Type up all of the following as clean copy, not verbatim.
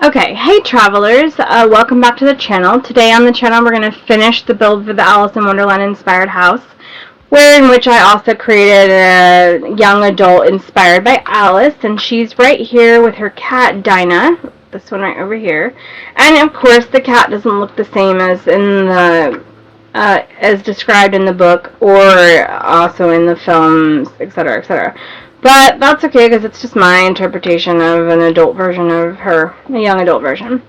Okay, hey travelers, welcome back to the channel. Today on the channel we're going to finish the build for the Alice in Wonderland Inspired house, in which I also created a young adult inspired by Alice, and she's right here with her cat Dinah, this one right over here. And of course the cat doesn't look the same as in the as described in the book or also in the films, etc., etc. But that's okay because it's just my interpretation of an adult version of her, a young adult version.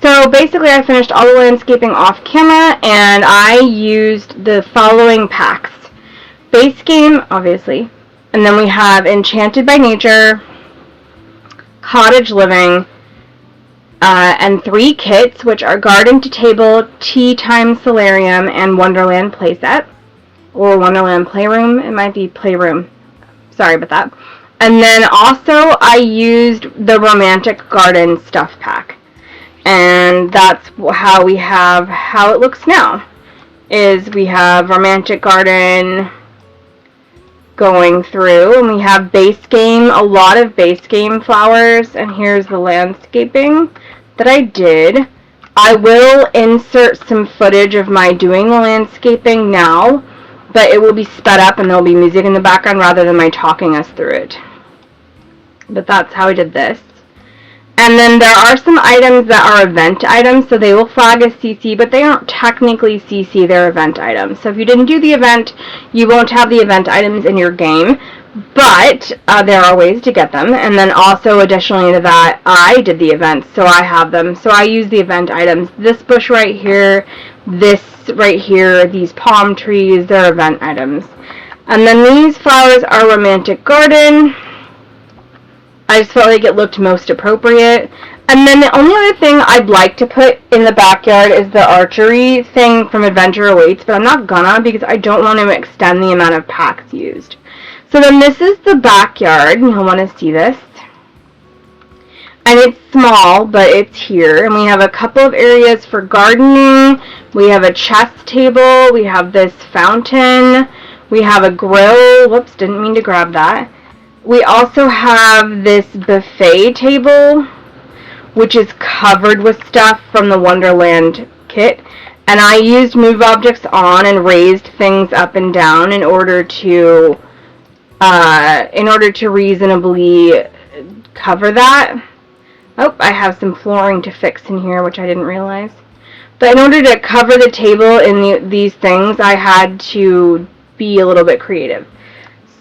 So basically I finished all the landscaping off camera and I used the following packs. Base game, obviously, and then we have Enchanted by Nature, Cottage Living, and 3 kits, which are Garden to Table, Tea Time Solarium, and Wonderland Playset, or Wonderland Playroom. It might be Playroom. Sorry about that. And then also I used the Romantic Garden Stuff Pack. And that's how it looks now. Is we have Romantic Garden going through, and we have base game, a lot of base game flowers, and here's the landscaping that I did. I will insert some footage of my doing the landscaping now, but it will be sped up and there will be music in the background rather than my talking us through it. But that's how I did this. And then there are some items that are event items, so they will flag as CC, but they aren't technically CC, they're event items. So if you didn't do the event, you won't have the event items in your game, but there are ways to get them. And then also additionally to that, I did the events, so I have them. So I use the event items. This bush right here, this right here, these palm trees, they're event items. And then these flowers are Romantic Garden. I just felt like it looked most appropriate. And then the only other thing I'd like to put in the backyard is the archery thing from Adventure Awaits, but I'm not gonna because I don't want to extend the amount of packs used. So then this is the backyard, and you'll want to see this. And it's small, but it's here. And we have a couple of areas for gardening. We have a chess table. We have this fountain. We have a grill. Whoops, didn't mean to grab that. We also have this buffet table, which is covered with stuff from the Wonderland kit. And I used move objects on and raised things up and down in order to reasonably cover that. Oh, I have some flooring to fix in here, which I didn't realize. But in order to cover the table in these things, I had to be a little bit creative.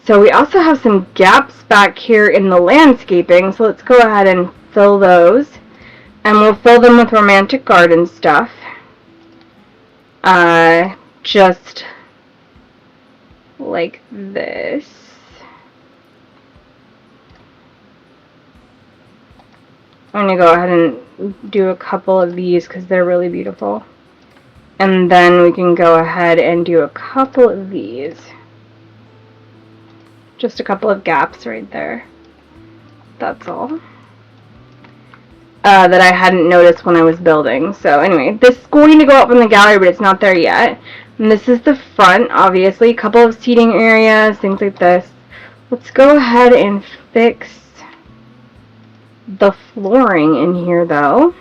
So we also have some gaps back here in the landscaping, so let's go ahead and fill those. And we'll fill them with Romantic Garden stuff. Just like this. I'm going to go ahead and do a couple of these because they're really beautiful. And then we can go ahead and do a couple of these. Just a couple of gaps right there. That's all. That I hadn't noticed when I was building. So anyway, this is going to go up in the gallery, but it's not there yet. And this is the front, obviously. A couple of seating areas, things like this. Let's go ahead and fix the flooring in here, though.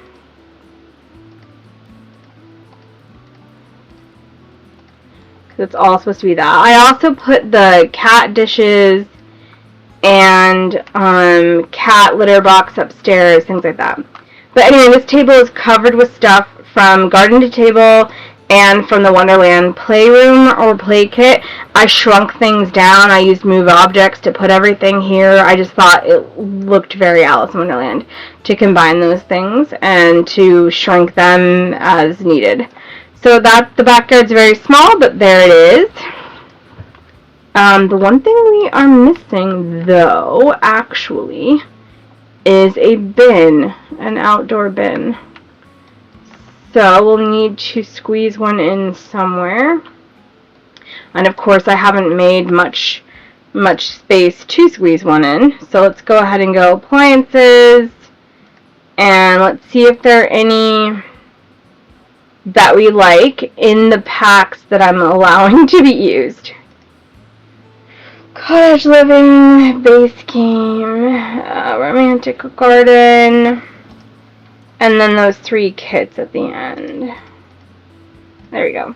It's all supposed to be that. I also put the cat dishes and cat litter box upstairs, things like that. But anyway, this table is covered with stuff from Garden to Table and from the Wonderland Playroom or Play Kit. I shrunk things down. I used move objects to put everything here. I just thought it looked very Alice in Wonderland to combine those things and to shrink them as needed. So that the backyard's very small, but there it is. The one thing we are missing, though, actually, is a bin, an outdoor bin. So we'll need to squeeze one in somewhere. And of course, I haven't made much space to squeeze one in. So let's go ahead and go appliances, and let's see if there are any that we like in the packs that I'm allowing to be used. Cottage Living, Base Game, Romantic Garden, And then those 3 kits at the end. There we go.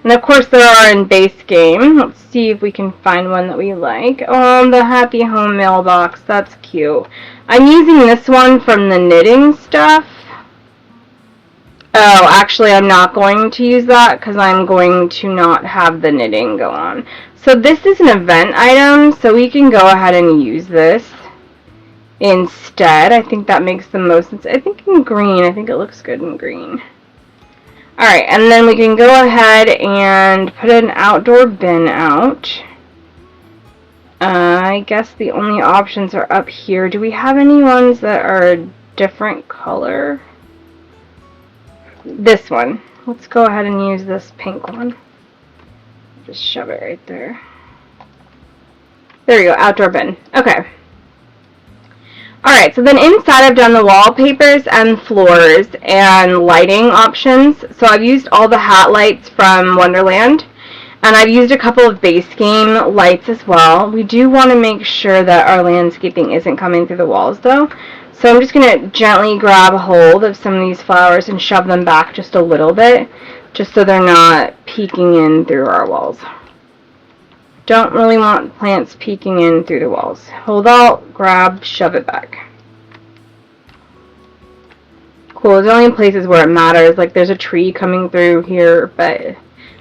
And of course there are in base game. Let's see if we can find one that we like. Oh, the Happy Home mailbox. That's cute. I'm using this one from the knitting stuff. Oh, actually I'm not going to use that because I'm going to not have the knitting go on. So this is an event item, so we can go ahead and use this instead. I think that makes the most sense. I think in green. I think it looks good in green. Alright, and then we can go ahead and put an outdoor bin out. I guess the only options are up here. Do we have any ones that are a different color? This one. Let's go ahead and use this pink one. Just shove it right there. There we go, outdoor bin. Okay. Alright, so then inside I've done the wallpapers and floors and lighting options. So I've used all the hat lights from Wonderland, and I've used a couple of base game lights as well. We do want to make sure that our landscaping isn't coming through the walls though. So I'm just going to gently grab a hold of some of these flowers and shove them back just a little bit, just so they're not peeking in through our walls. Don't really want plants peeking in through the walls. Hold out, grab, shove it back. Cool, it's only in places where it matters. Like there's a tree coming through here, but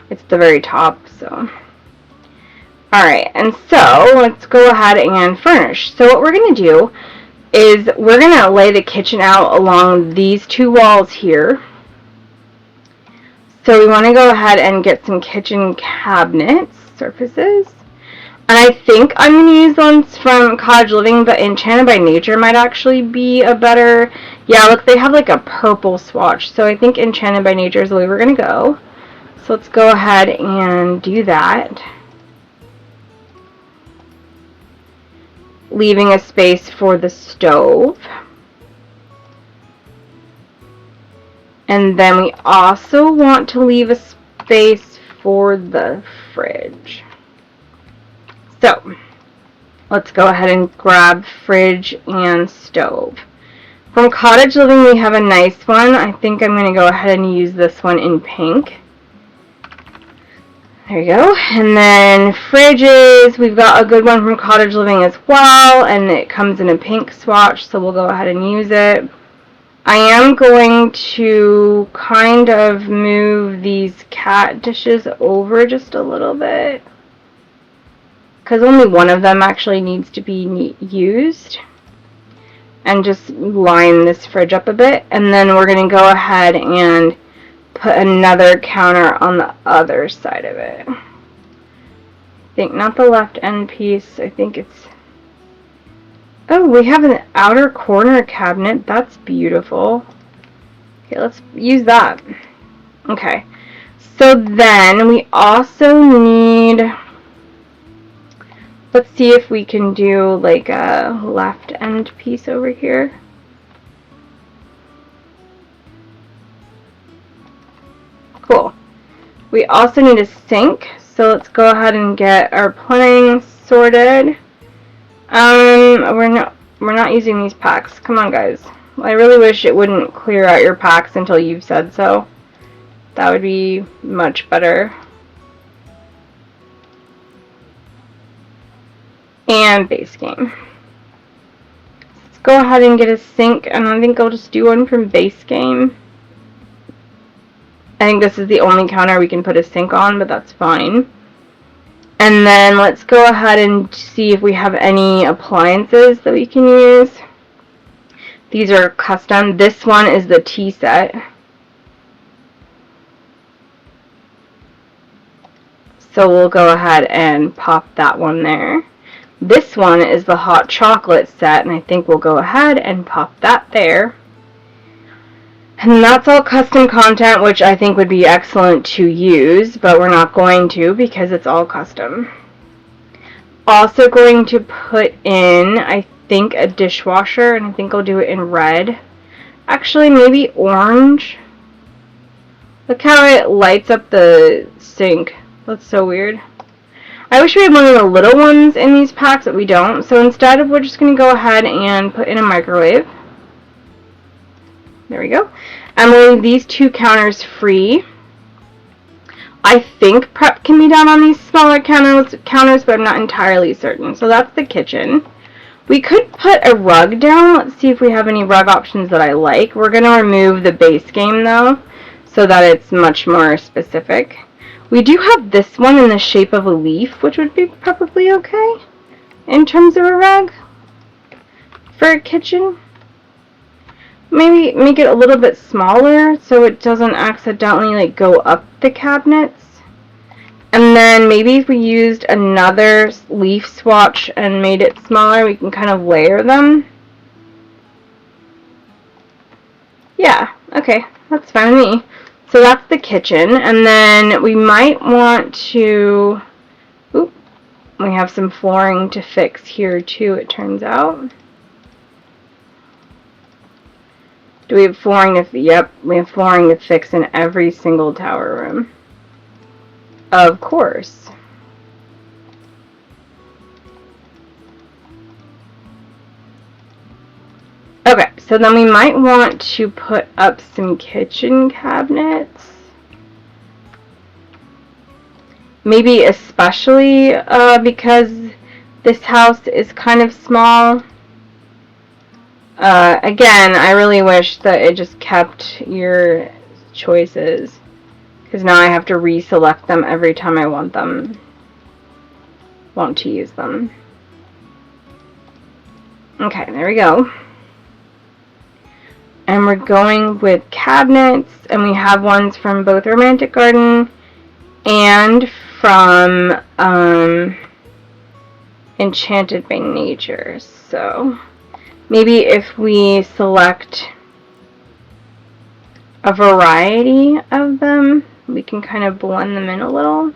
it's the very top, so. Alright, and so let's go ahead and furnish. So what we're going to do is we're going to lay the kitchen out along these 2 walls here. So we want to go ahead and get some kitchen cabinets, surfaces. And I think I'm going to use ones from Cottage Living, but Enchanted by Nature might actually be a better... Yeah, look, they have like a purple swatch. So I think Enchanted by Nature is the way we're going to go. So let's go ahead and do that. Leaving a space for the stove. And then we also want to leave a space for the fridge. So, let's go ahead and grab fridge and stove. From Cottage Living we have a nice one. I think I'm going to go ahead and use this one in pink. There you go. And then fridges, we've got a good one from Cottage Living as well, and it comes in a pink swatch, so we'll go ahead and use it. I am going to kind of move these cat dishes over just a little bit, because only one of them actually needs to be used. And just line this fridge up a bit, and then we're going to go ahead and put another counter on the other side of it. I think not the left end piece, I think it's... Oh, we have an outer corner cabinet. That's beautiful. Okay, let's use that. Okay, so then we also need... Let's see if we can do like a left end piece over here. Cool. We also need a sink, so let's go ahead and get our plumbing sorted. We're not using these packs. Come on, guys. I really wish it wouldn't clear out your packs until you've said so. That would be much better. And base game. Let's go ahead and get a sink, and I think I'll just do one from base game. I think this is the only counter we can put a sink on, but that's fine. And then let's go ahead and see if we have any appliances that we can use. These are custom. This one is the tea set. So we'll go ahead and pop that one there. This one is the hot chocolate set, and I think we'll go ahead and pop that there. And that's all custom content, which I think would be excellent to use, but we're not going to because it's all custom. Also going to put in, I think, a dishwasher, and I think I'll do it in red. Actually, maybe orange. Look how it lights up the sink. That's so weird. I wish we had one of the little ones in these packs, but we don't. So instead, we're just going to go ahead and put in a microwave. There we go. And we'll leave these 2 counters free. I think prep can be done on these smaller counters, but I'm not entirely certain. So that's the kitchen. We could put a rug down. Let's see if we have any rug options that I like. We're going to remove the base game, though, so that it's much more specific. We do have this one in the shape of a leaf, which would be probably okay in terms of a rug for a kitchen. Maybe make it a little bit smaller so it doesn't accidentally like go up the cabinets. And then maybe if we used another leaf swatch and made it smaller, we can kind of layer them. Yeah, okay, that's fine with me. So that's the kitchen, and then we might want to, oop, we have some flooring to fix here too, it turns out. Do we have flooring to, yep, we have flooring to fix in every single tower room. Of course. Okay, so then we might want to put up some kitchen cabinets. Maybe especially because this house is kind of small. Again, I really wish that it just kept your choices, because now I have to reselect them every time I want to use them. Okay, there we go. And we're going with cabinets, and we have ones from both Romantic Garden and from Enchanted by Nature. So maybe if we select a variety of them, we can kind of blend them in a little.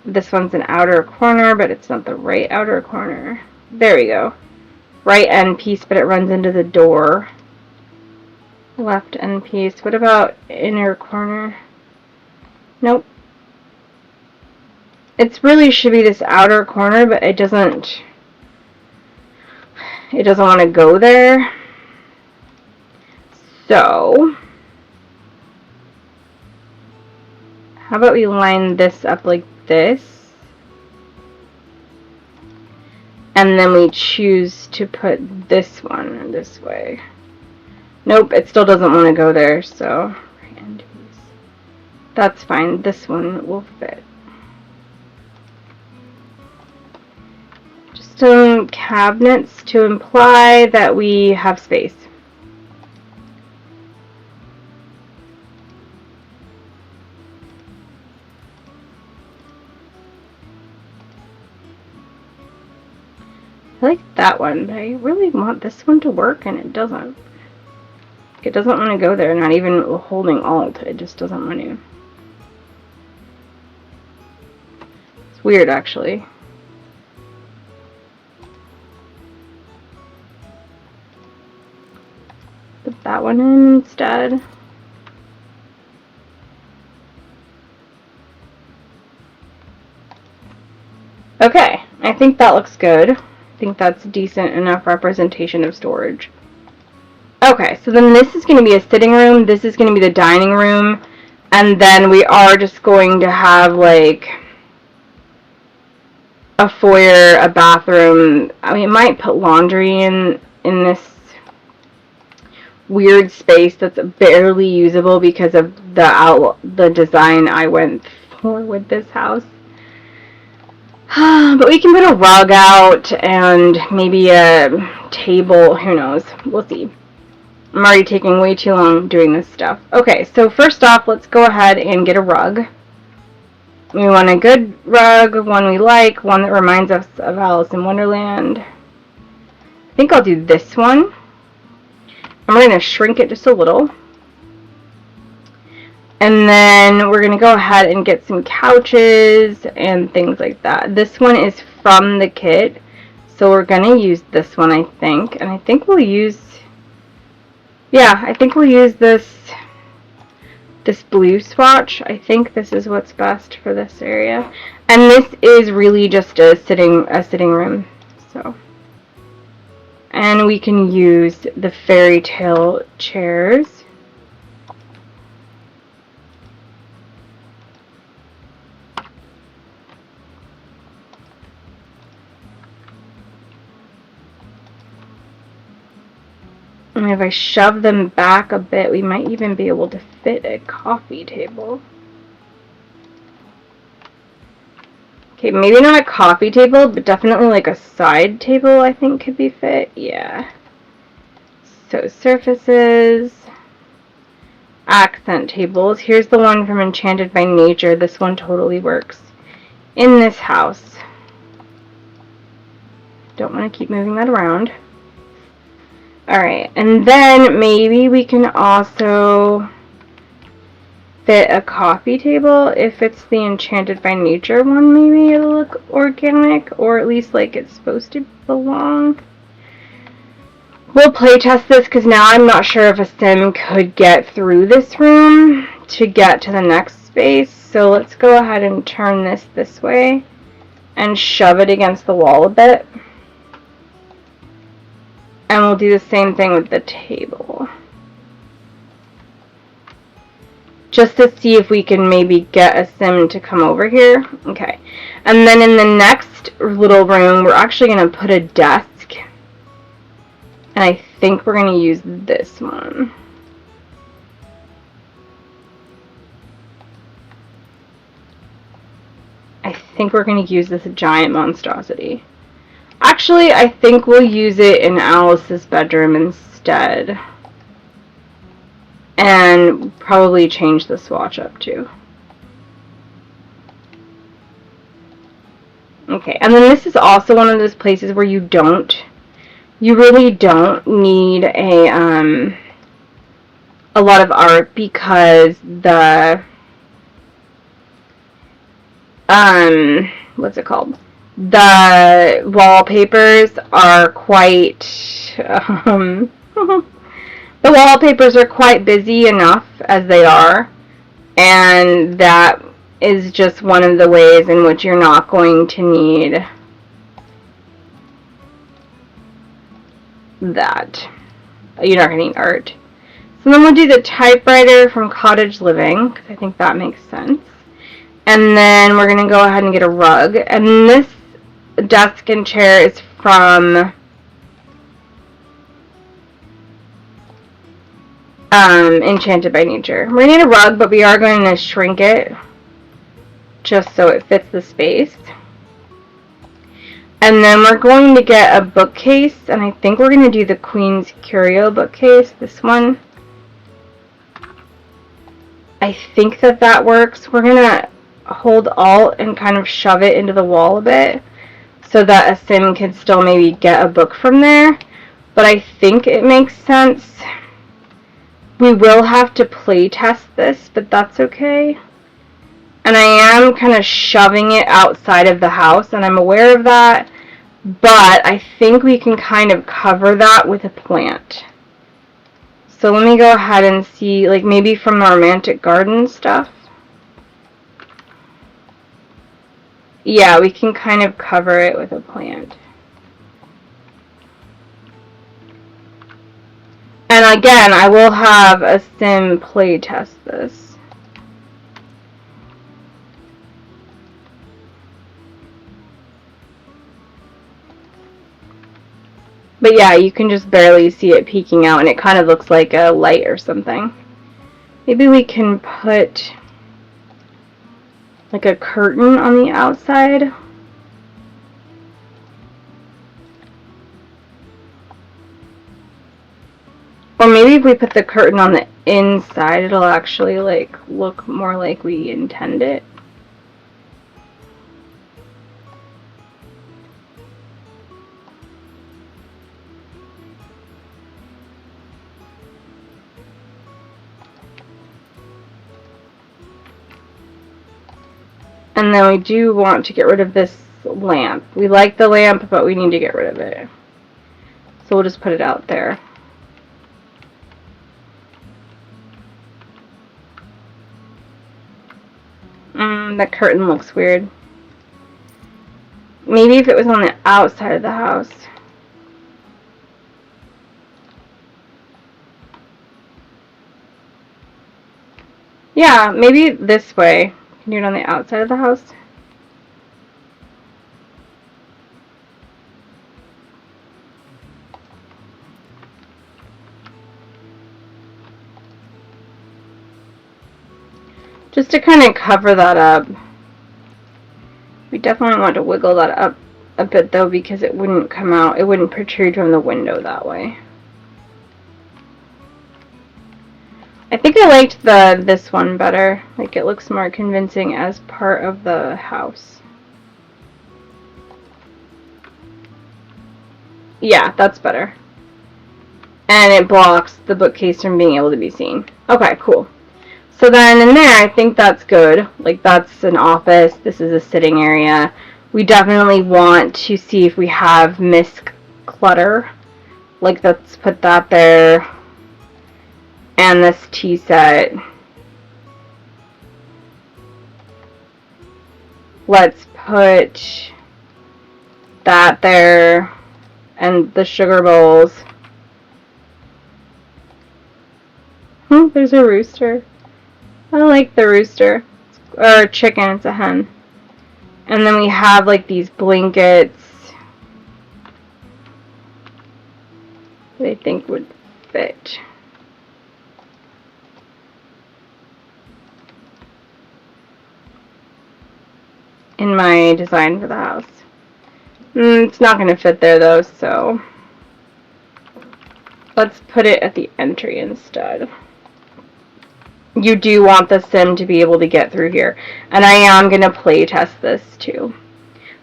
This one's an outer corner, but it's not the right outer corner. There we go. Right end piece, but it runs into the door. Left end piece. What about inner corner? Nope. It really should be this outer corner, but it doesn't want to go there. So how about we line this up like this? And then we choose to put this one this way. Nope, it still doesn't want to go there, so right end piece. That's fine. This one will fit. Just some cabinets to imply that we have space. I like that one, but I really want this one to work, and it doesn't. It doesn't want to go there, not even holding Alt. It just doesn't want to. It's weird, actually. Put that one in instead. Okay, I think that looks good. I think that's decent enough representation of storage. Okay, so then this is going to be a sitting room, this is going to be the dining room, and then we are just going to have like a foyer, a bathroom. I mean, might put laundry in this weird space that's barely usable because of the design I went for with this house. But we can put a rug out and maybe a table. Who knows? We'll see. I'm already taking way too long doing this stuff. Okay, so first off, let's go ahead and get a rug. We want a good rug, one we like, one that reminds us of Alice in Wonderland. I think I'll do this one. I'm going to shrink it just a little. And then we're going to go ahead and get some couches and things like that. This one is from the kit, so we're going to use this one, I think. And I think we'll use, yeah, I think we'll use this blue swatch. I think this is what's best for this area. And this is really just a sitting room. So And we can use the fairy tale chairs. And if I shove them back a bit, we might even be able to fit a coffee table. Okay, maybe not a coffee table, but definitely like a side table I think could be fit. Yeah. So surfaces, accent tables. Here's the one from Enchanted by Nature. This one totally works in this house. Don't want to keep moving that around. Alright, and then maybe we can also fit a coffee table. If it's the Enchanted by Nature one, maybe it'll look organic, or at least like it's supposed to belong. We'll play test this because now I'm not sure if a sim could get through this room to get to the next space. So let's go ahead and turn this way and shove it against the wall a bit. And we'll do the same thing with the table. Just to see if we can maybe get a sim to come over here. Okay. And then in the next little room, we're actually going to put a desk. And I think we're going to use this one. I think we're going to use this giant monstrosity. Actually, I think we'll use it in Alice's bedroom instead. And probably change the swatch up too. Okay, and then this is also one of those places where you really don't need a lot of art, because the what's it called? The wallpapers are quite the wallpapers are quite busy enough as they are, and that is just one of the ways in which you're not going to need that. You're not going to need art. So then we'll do the typewriter from Cottage Living, because I think that makes sense. And then we're going to go ahead and get a rug. And this desk and chair is from Enchanted by Nature. We're going to need a rug, but we are going to shrink it just so it fits the space. And then we're going to get a bookcase, and I think we're going to do the Queen's Curio bookcase, this one. I think that works. We're going to hold Alt and kind of shove it into the wall a bit so that a sim can still maybe get a book from there. But I think it makes sense. We will have to play test this, but that's okay. And I am kind of shoving it outside of the house, and I'm aware of that. But I think we can kind of cover that with a plant. So let me go ahead and see, like maybe from the romantic garden stuff. Yeah, we can kind of cover it with a plant. And again, I will have a sim play test this. But yeah, you can just barely see it peeking out, and it kind of looks like a light or something. Maybe we can put like a curtain on the outside. Or maybe if we put the curtain on the inside, it'll actually like look more like we intend it. And then we do want to get rid of this lamp. We like the lamp, but we need to get rid of it. So we'll just put it out there. That curtain looks weird. Maybe if it was on the outside of the house. Yeah, maybe this way. Can you do it on the outside of the house? Just to kind of cover that up. We definitely want to wiggle that up a bit though, because it wouldn't come out, it wouldn't protrude from the window that way. I think I liked this one better. Like, it looks more convincing as part of the house. Yeah, that's better. And it blocks the bookcase from being able to be seen. Okay, cool. So then in there, I think that's good. Like, that's an office. This is a sitting area. We definitely want to see if we have misc clutter. Like, let's put that there. And this tea set. Let's put that there. And the sugar bowls. There's a rooster. I like the rooster. Or a chicken, it's a hen. And then we have like these blankets that I think would fit. In my design for the house. It's not going to fit there though, so let's put it at the entry instead. You do want the sim to be able to get through here. And I am going to play test this too.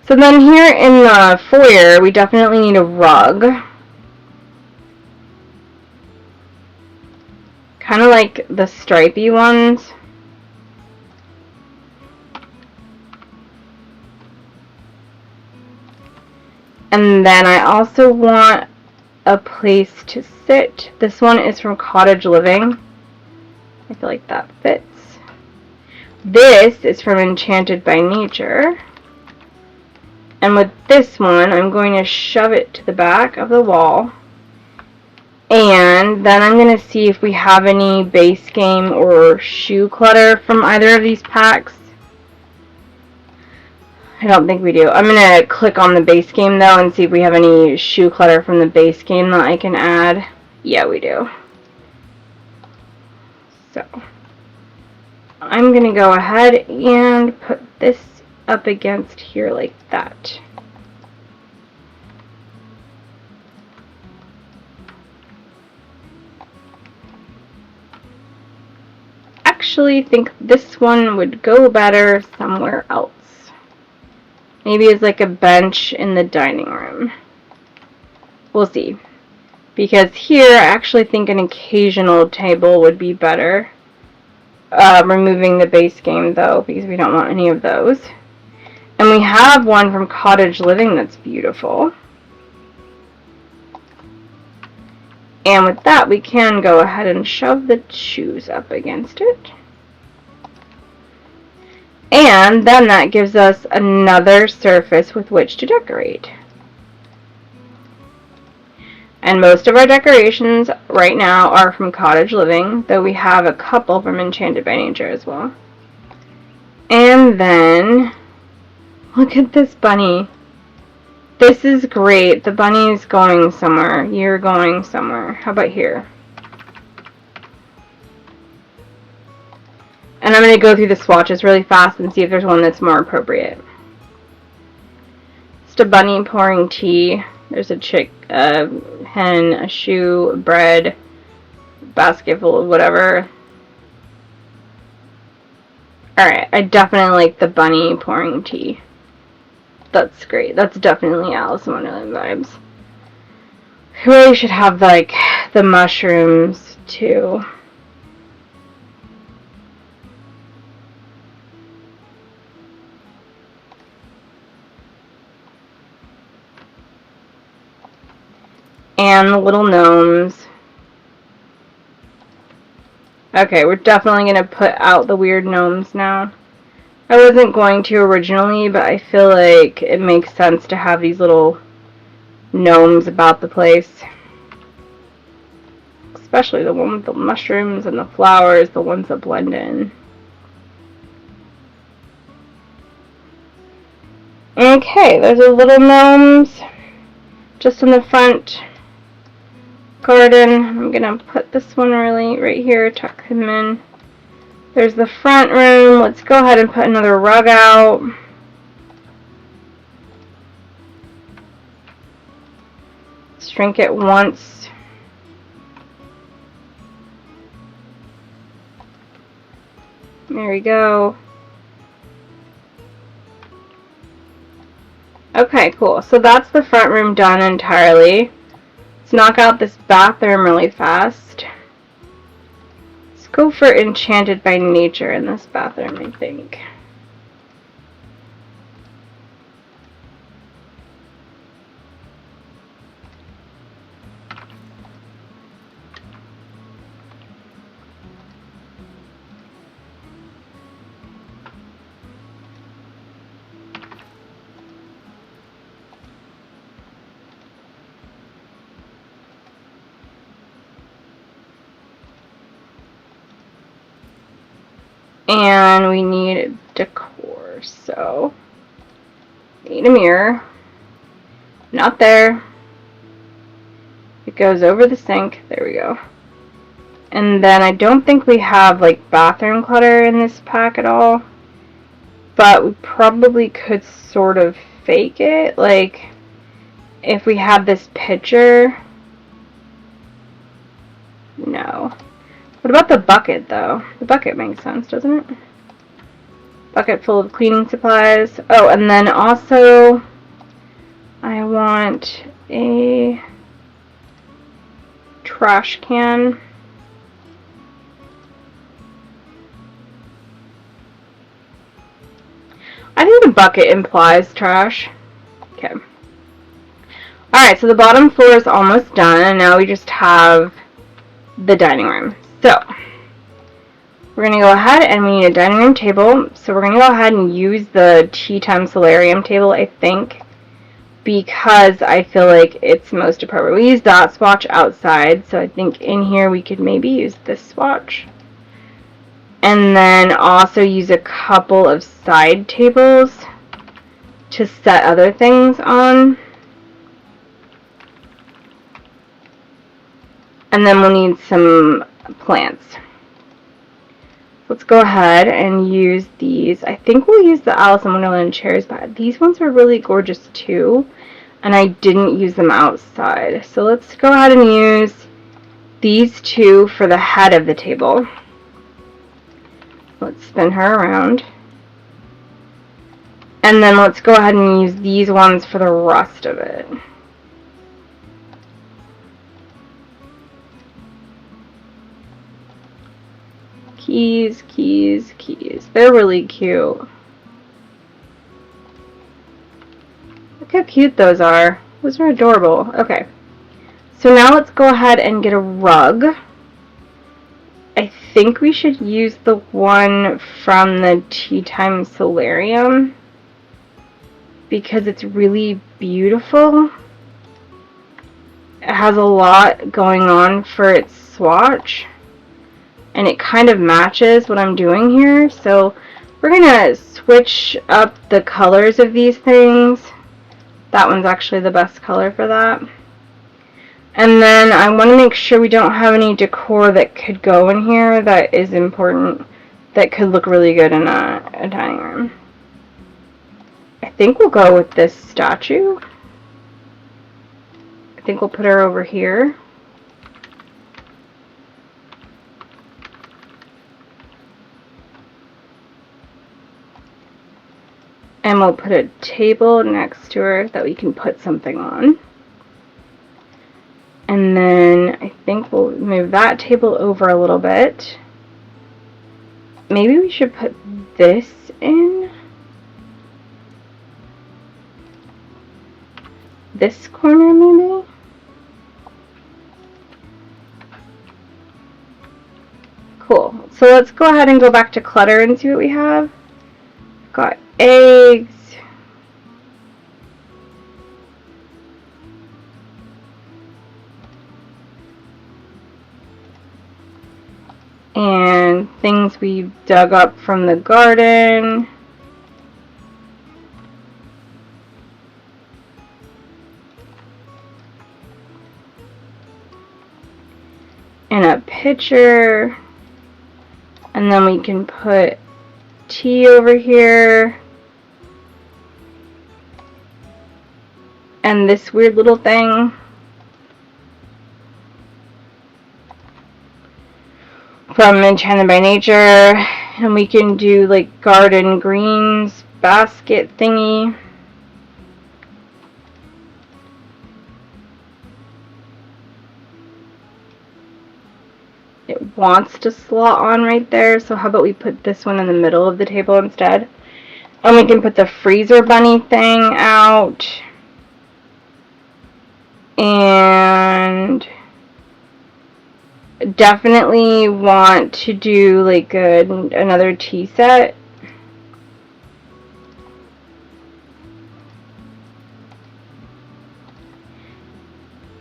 So then here in the foyer, we definitely need a rug. Kind of like the stripy ones. And then I also want a place to sit. This one is from Cottage Living. I feel like that fits. This is from Enchanted by Nature. And with this one, I'm going to shove it to the back of the wall. And then I'm going to see if we have any base game or shoe clutter from either of these packs. I don't think we do. I'm going to click on the base game though and see if we have any shoe clutter from the base game that I can add. Yeah, we do. So I'm going to go ahead and put this up against here like that. Actually think this one would go better somewhere else. Maybe as like a bench in the dining room. We'll see. Because here, I actually think an occasional table would be better. Removing the base game, though, because we don't want any of those. And we have one from Cottage Living that's beautiful. And with that, we can go ahead and shove the shoes up against it. And then that gives us another surface with which to decorate. And most of our decorations right now are from Cottage Living, though we have a couple from Enchanted by Nature as well. And then, look at this bunny. This is great. The bunny's going somewhere. You're going somewhere. How about here? And I'm going to go through the swatches really fast and see if there's one that's more appropriate. Just a bunny pouring tea. There's a chick, a hen, a shoe, a bread, basket full of whatever. Alright, I definitely like the bunny pouring tea. That's great. That's definitely Alice in Wonderland vibes. We really should have, like, the mushrooms, too. And the little gnomes. Okay, we're definitely going to put out the weird gnomes now. I wasn't going to originally, but I feel like it makes sense to have these little gnomes about the place. Especially the one with the mushrooms and the flowers, the ones that blend in. like, hey, there's a little gnomes just in the front garden. I'm gonna put this one really right here, tuck him in. There's the front room. Let's go ahead and put another rug out. Shrink it once. There we go. Okay, cool. So that's the front room done entirely. Let's knock out this bathroom really fast. Let's go for Enchanted by Nature in this bathroom, I think. And we need decor, so need a mirror. Not there. It goes over the sink. There we go. And then I don't think we have like bathroom clutter in this pack at all, but we probably could sort of fake it. Like if we had this picture. No. What about the bucket, though? The bucket makes sense, doesn't it? Bucket full of cleaning supplies. Oh, and then also, I want a trash can. I think the bucket implies trash. Okay. Alright, so the bottom floor is almost done, and now we just have the dining room. So, we're going to go ahead and we need a dining room table. So we're going to go ahead and use the Tea Time Solarium table, I think, because I feel like it's most appropriate. We used that swatch outside, so I think in here we could maybe use this swatch. And then also use a couple of side tables to set other things on. And then we'll need some plants. Let's go ahead and use these. I think we'll use the Alice in Wonderland chairs, but these ones are really gorgeous too, and I didn't use them outside. So let's go ahead and use these two for the head of the table. Let's spin her around. And then let's go ahead and use these ones for the rest of it. Keys, keys, keys. They're really cute. Look how cute those are. Those are adorable. Okay. So now let's go ahead and get a rug. I think we should use the one from the Tea Time Solarium because it's really beautiful. It has a lot going on for its swatch. And it kind of matches what I'm doing here. So we're going to switch up the colors of these things. That one's actually the best color for that. And then I want to make sure we don't have any decor that could go in here that is important, that could look really good in a dining room. I think we'll go with this statue. I think we'll put her over here. And we'll put a table next to her that we can put something on. And then I think we'll move that table over a little bit. Maybe we should put this in this corner, maybe? Cool. So let's go ahead and go back to clutter and see what we have. Got eggs. And things we dug up from the garden. and a pitcher, and then we can put tea over here, and this weird little thing. From Enchanted by Nature, and we can do like garden greens basket thingy. It wants to slot on right there, so how about we put this one in the middle of the table instead? And we can put the freezer bunny thing out. And definitely want to do like another tea set.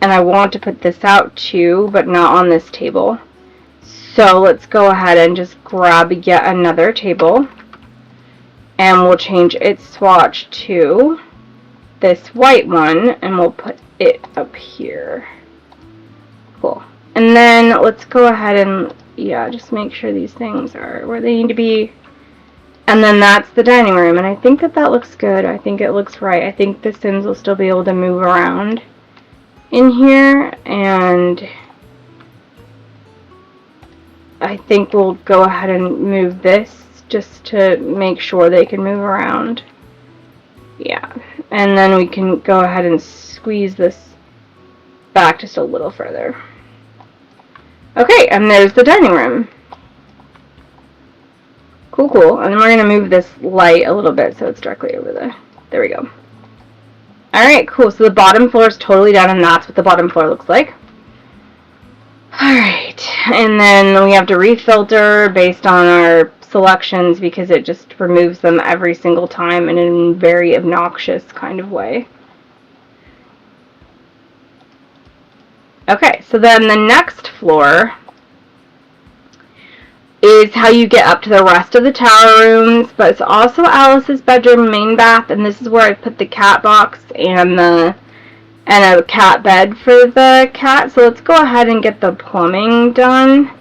And I want to put this out too, but not on this table. So let's go ahead and just grab yet another table, and we'll change its swatch to this white one, and we'll put it up here. Cool. And then let's go ahead and, yeah, just make sure these things are where they need to be. And then that's the dining room, and I think that that looks good. I think it looks right. I think the Sims will still be able to move around in here, and I think we'll go ahead and move this just to make sure they can move around. Yeah, and then we can go ahead and squeeze this back just a little further. Okay, and there's the dining room. Cool, cool. And then we're going to move this light a little bit so it's directly over there we go. Alright, cool. So the bottom floor is totally done, and that's what the bottom floor looks like. Alright, and then we have to refilter based on our selections because it just removes them every single time in a very obnoxious kind of way. Okay, so then the next floor is how you get up to the rest of the tower rooms, but it's also Alice's bedroom, main bath, and this is where I put the cat box and a cat bed for the cat. So let's go ahead and get the plumbing done.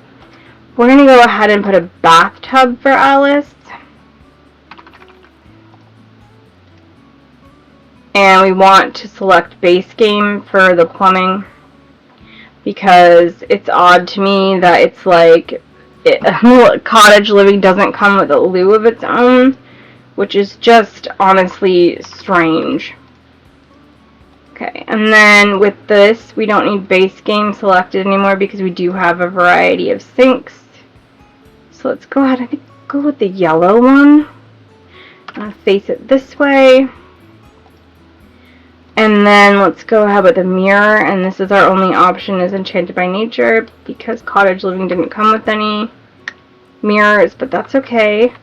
We're going to go ahead and put a bathtub for Alice. And we want to select base game for the plumbing because it's odd to me that it's like cottage living doesn't come with a loo of its own, which is just honestly strange. Okay, and then with this, we don't need base game selected anymore because we do have a variety of sinks. So let's go ahead and go with the yellow one. I'll face it this way. And then let's go ahead with a mirror, and this is our only option is Enchanted by Nature because cottage living didn't come with any mirrors, but that's okay.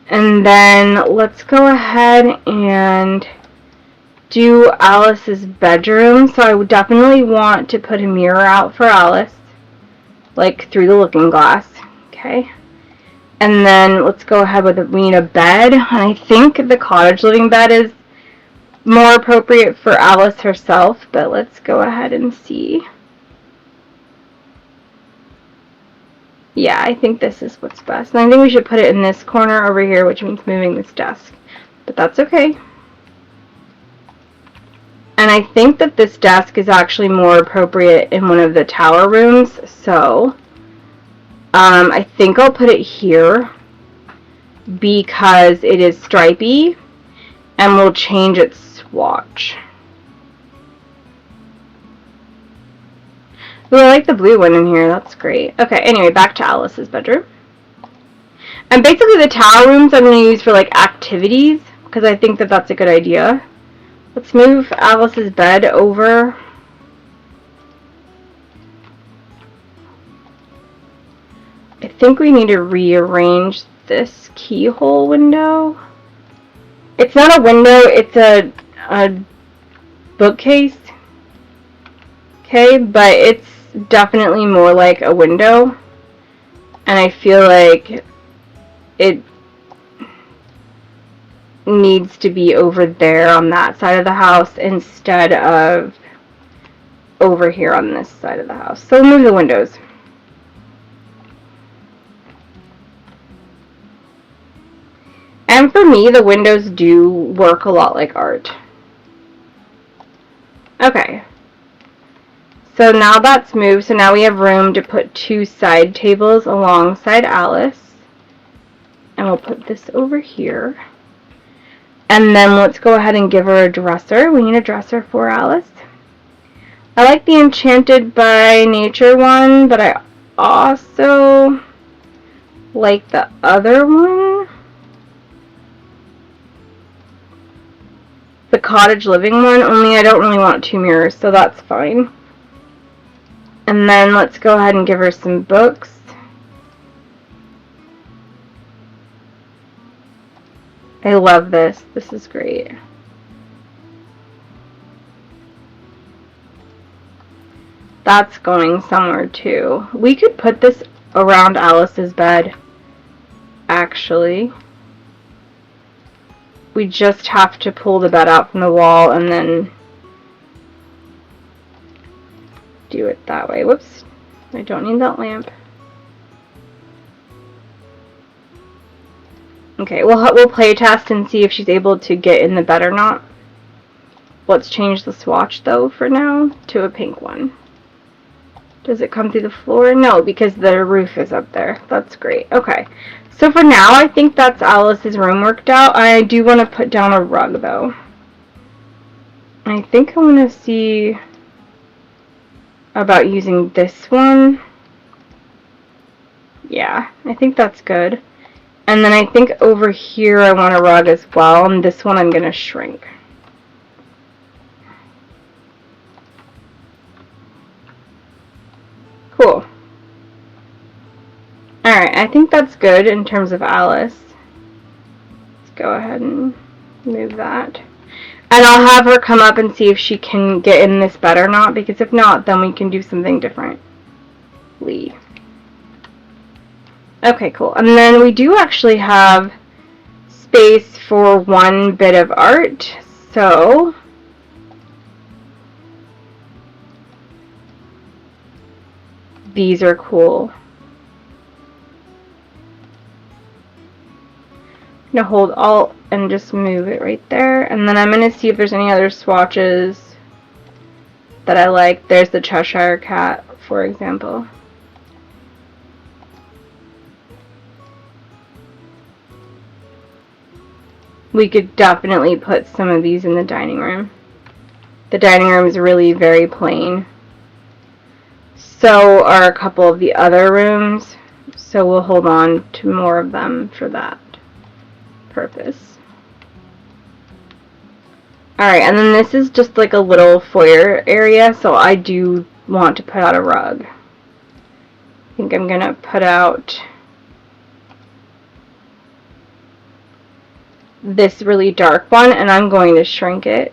And then let's go ahead and do Alice's bedroom. So I would definitely want to put a mirror out for Alice, like through the looking glass. Okay. And then let's go ahead with we need a bed. And I think the cottage living bed is more appropriate for Alice herself, but let's go ahead and see. Yeah, I think this is what's best. And I think we should put it in this corner over here, which means moving this desk. But that's okay. And I think that this desk is actually more appropriate in one of the tower rooms, so I think I'll put it here because it is stripy, and we'll change its swatch. Ooh, I like the blue one in here. That's great. Okay, anyway, back to Alice's bedroom. And basically the tower rooms I'm going to use for like activities because I think that that's a good idea. Let's move Alice's bed over. I think we need to rearrange this keyhole window. It's not a window, it's a bookcase. Okay, but it's definitely more like a window. And I feel like it needs to be over there on that side of the house instead of over here on this side of the house. So move the windows. And for me, the windows do work a lot like art. Okay. So now that's moved, so now we have room to put 2 side tables alongside Alice. And we'll put this over here. And then let's go ahead and give her a dresser. We need a dresser for Alice. I like the Enchanted by Nature one, but I also like the other one. The Cottage Living one, only I don't really want 2 mirrors, so that's fine. And then let's go ahead and give her some books. I love this. This is great. That's going somewhere too. We could put this around Alice's bed, actually. We just have to pull the bed out from the wall and then do it that way. Whoops. I don't need that lamp. Okay, we'll play test and see if she's able to get in the bed or not. Let's change the swatch though for now to a pink one. Does it come through the floor? No, because the roof is up there. That's great. Okay. So for now, I think that's Alice's room worked out. I do want to put down a rug though. I think I want to see about using this one. Yeah, I think that's good. And then I think over here I want a rug as well, and this one I'm going to shrink. Cool. Alright, I think that's good in terms of Alice. Let's go ahead and move that. And I'll have her come up and see if she can get in this bed or not, because if not, then we can do something different. Okay, cool. And then we do actually have space for one bit of art, so these are cool. I'm going to hold Alt and just move it right there, and then I'm going to see if there's any other swatches that I like. There's the Cheshire Cat, for example. We could definitely put some of these in the dining room. The dining room is really very plain. So are a couple of the other rooms, so we'll hold on to more of them for that purpose. Alright, and then this is just like a little foyer area, so I do want to put out a rug. I think I'm gonna put out this really dark one, and I'm going to shrink it.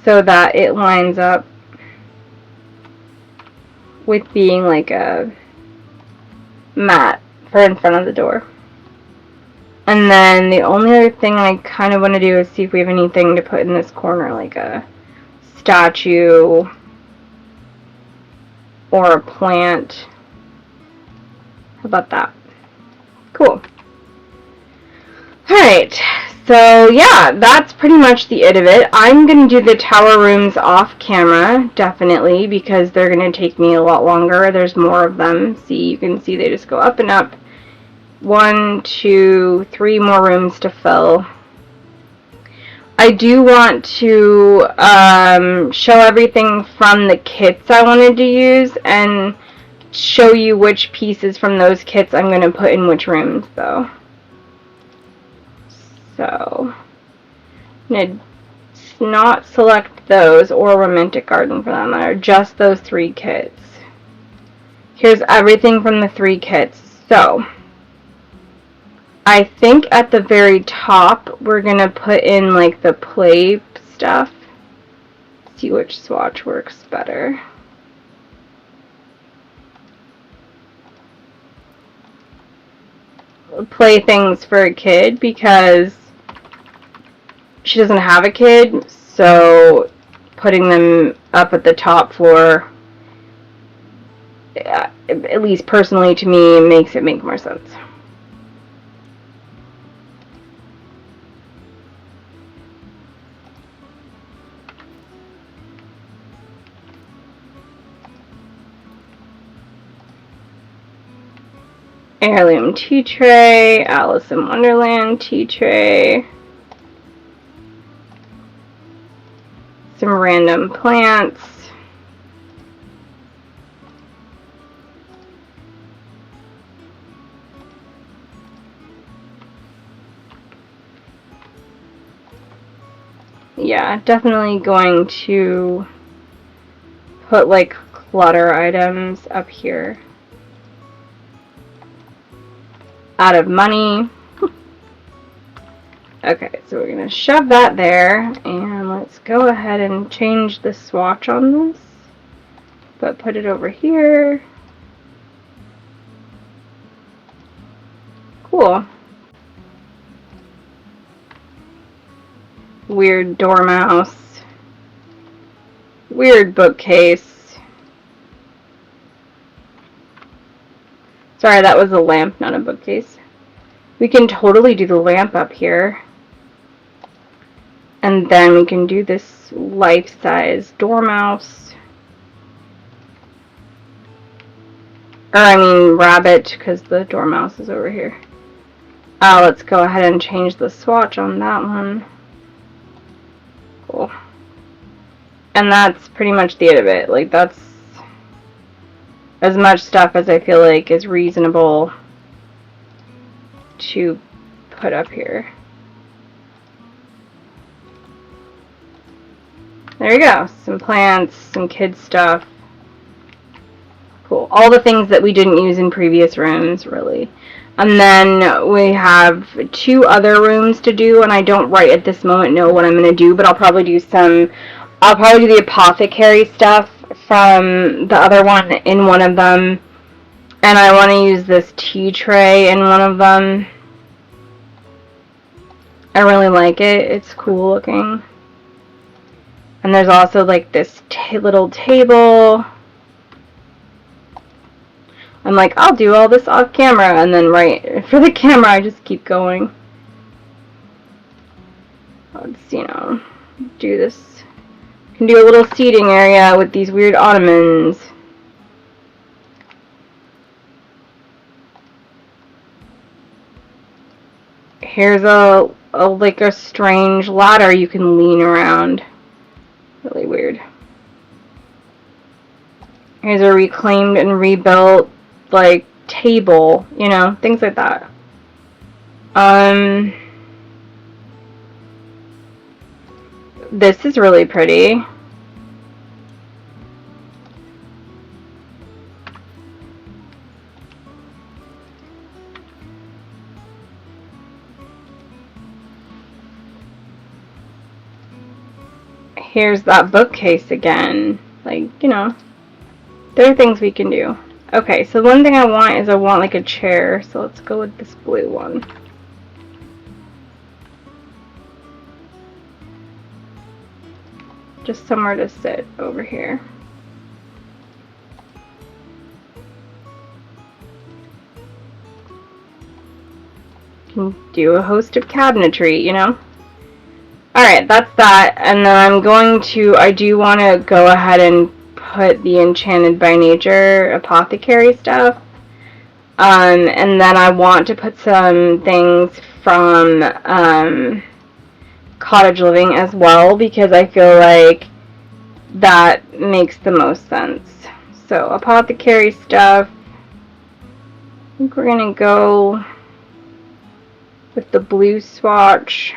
So that it lines up with being like a mat for in front of the door. And then the only other thing I kind of want to do is see if we have anything to put in this corner, like a statue or a plant. How about that? Cool. Alright, so yeah, that's pretty much the it of it. I'm going to do the tower rooms off camera, definitely, because they're going to take me a lot longer. There's more of them. See, you can see they just go up and up. 1, 2, 3 more rooms to fill. I do want to show everything from the kits I wanted to use and show you which pieces from those kits I'm going to put in which rooms, though. So, I'm going to not select those or Romantic Garden for that matter, just those 3 kits. Here's everything from the 3 kits. So, I think at the very top we're going to put in like the play stuff. See which swatch works better. Playthings for a kid, because she doesn't have a kid, so putting them up at the top floor at least personally to me, makes it make more sense. Heirloom tea tray, Alice in Wonderland tea tray, some random plants, yeah, definitely going to put like clutter items up here. Out of money. Okay, so we're going to shove that there, and let's go ahead and change the swatch on this, but put it over here. Cool. Weird dormouse. Weird bookcase. Sorry, that was a lamp, not a bookcase. We can totally do the lamp up here. And then we can do this life-size dormouse. Or I mean rabbit, because the dormouse is over here. Let's go ahead and change the swatch on that one. Cool. And that's pretty much the end of it. Like, that's as much stuff as I feel like is reasonable to put up here. There you go. Some plants, some kids stuff. Cool. All the things that we didn't use in previous rooms, really. And then we have 2 other rooms to do, and I don't right at this moment know what I'm going to do, but I'll probably do the apothecary stuff from the other one in one of them. And I want to use this tea tray in one of them. I really like it. It's cool looking. And there's also like this little table. I'm like, I'll do all this off camera, and then right for the camera I just keep going. Let's, you know, do this. Can do a little seating area with these weird ottomans. Here's like a strange ladder you can lean around. Really weird. Here's a reclaimed and rebuilt like table, you know, things like that. This is really pretty. Here's that bookcase again. Like, you know, there are things we can do. Okay, so one thing I want like a chair, so let's go with this blue one. Just somewhere to sit over here. Can do a host of cabinetry, you know? Alright, that's that, and then I do want to go ahead and put the Enchanted by Nature apothecary stuff, and then I want to put some things from Cottage Living as well, because I feel like that makes the most sense. So, apothecary stuff, I think we're going to go with the blue swatch.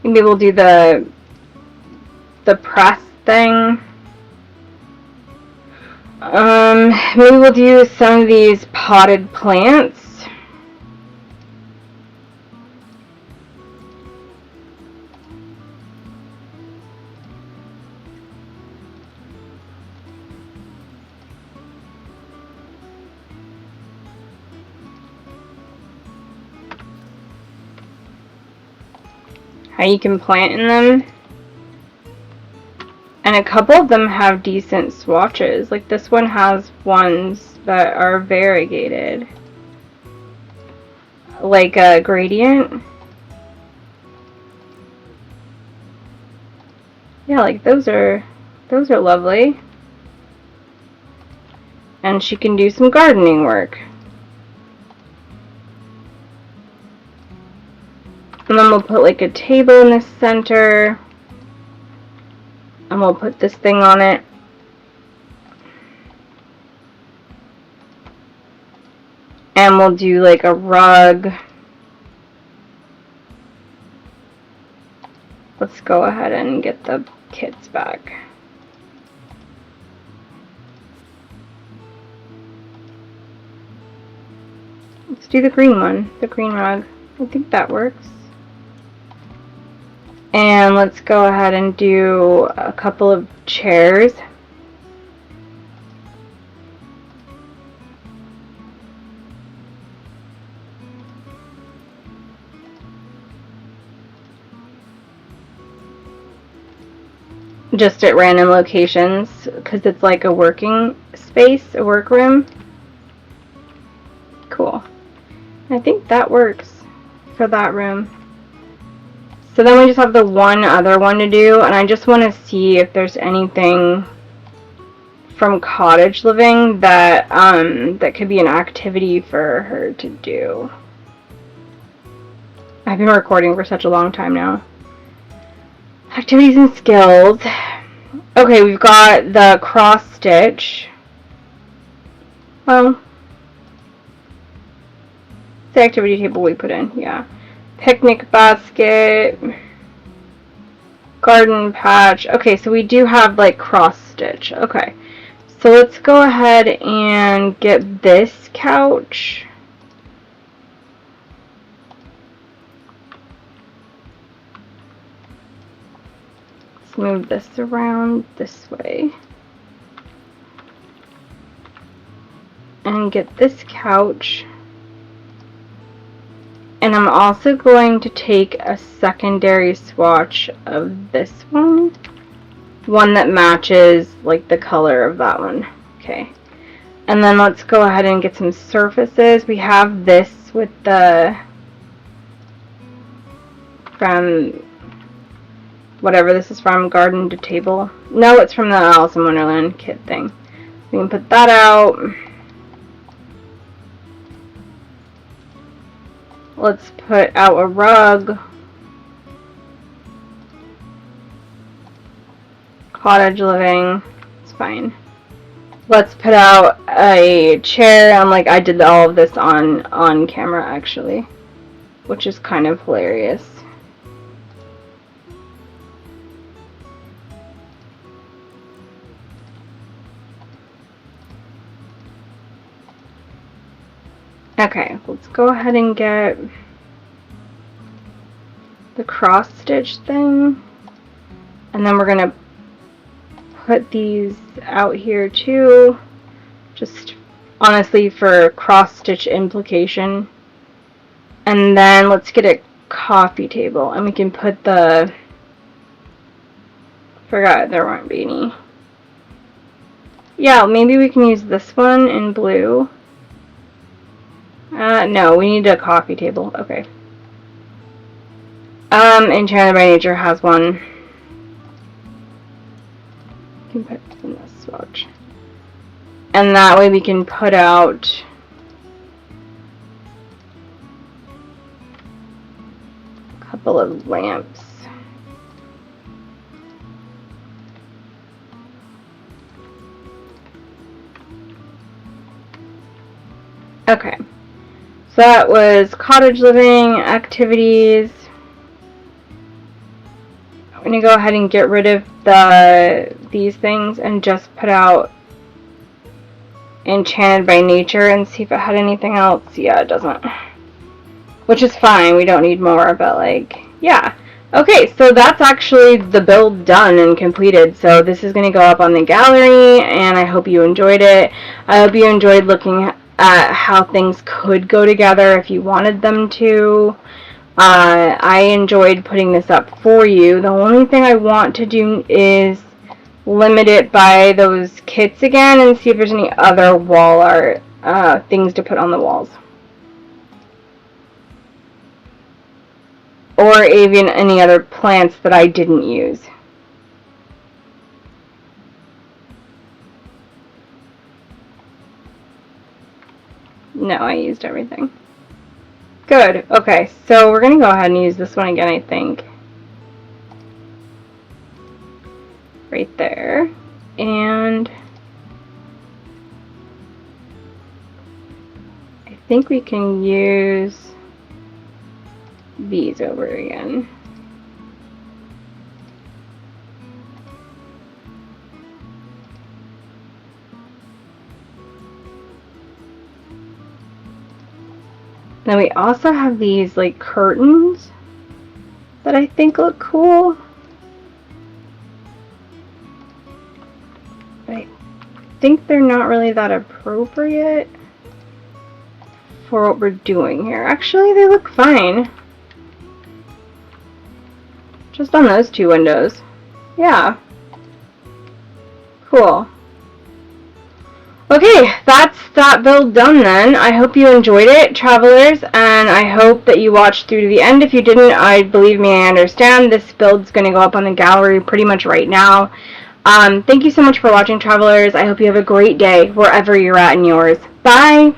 Maybe we'll do the press thing. Maybe we'll do some of these potted plants. how you can plant in them. And a couple of them have decent swatches. Like this one has ones that are variegated. Like a gradient. Yeah, like those are lovely. And she can do some gardening work. And then we'll put like a table in the center. And we'll put this thing on it. And we'll do like a rug. Let's go ahead and get the kits back. Let's do the green one, the green rug. I think that works. And let's go ahead and do a couple of chairs. Just at random locations, because it's like a working space, a workroom. Cool. I think that works for that room. So then we just have the one other one to do, and I just want to see if there's anything from cottage living that that could be an activity for her to do. I've been recording for such a long time now. Activities and skills. Okay, we've got the cross stitch. Well, the activity table we put in, yeah. Picnic basket, garden patch. Okay, so we do have like cross stitch. Okay, so let's go ahead and get this couch. Let's move this around this way. And get this couch. And I'm also going to take a secondary swatch of this one. One that matches like the color of that one. Okay. And then let's go ahead and get some surfaces. We have this with the, from whatever this is from, garden to table. No, it's from the Alice in Wonderland kit thing. We can put that out. Let's put out a rug. Cottage living. It's fine. Let's put out a chair. I did all of this on camera actually, which is kind of hilarious. Okay, let's go ahead and get the cross stitch thing, and then we're gonna put these out here too, just honestly for cross stitch implication. And then let's get a coffee table, and we can put the, forgot there weren't any. Yeah, maybe we can use this one in blue. No, we need a coffee table. Okay. Enchanted by Nature has one. You can put it in this swatch. And that way we can put out a couple of lamps. Okay. So that was cottage living, activities. I'm going to go ahead and get rid of these things and just put out Enchanted by Nature and see if it had anything else. Yeah, it doesn't. Which is fine, we don't need more, but yeah. Okay, so that's actually the build done and completed. So this is going to go up on the gallery, and I hope you enjoyed it. I hope you enjoyed looking at how things could go together if you wanted them to. I enjoyed putting this up for you. The only thing I want to do is limit it by those kits again and see if there's any other wall art things to put on the walls. Or even any other plants that I didn't use. No, I used everything. Good. Okay, so we're going to go ahead and use this one again, I think. Right there. And I think we can use these over again. Then we also have these like curtains that I think look cool. But I think they're not really that appropriate for what we're doing here. Actually, they look fine. Just on those two windows. Yeah. Cool. Okay, that's that build done then. I hope you enjoyed it, travelers, and I hope that you watched through to the end. If you didn't, believe me, I understand. This build's going to go up on the gallery pretty much right now. Thank you so much for watching, travelers. I hope you have a great day wherever you're at in yours. Bye!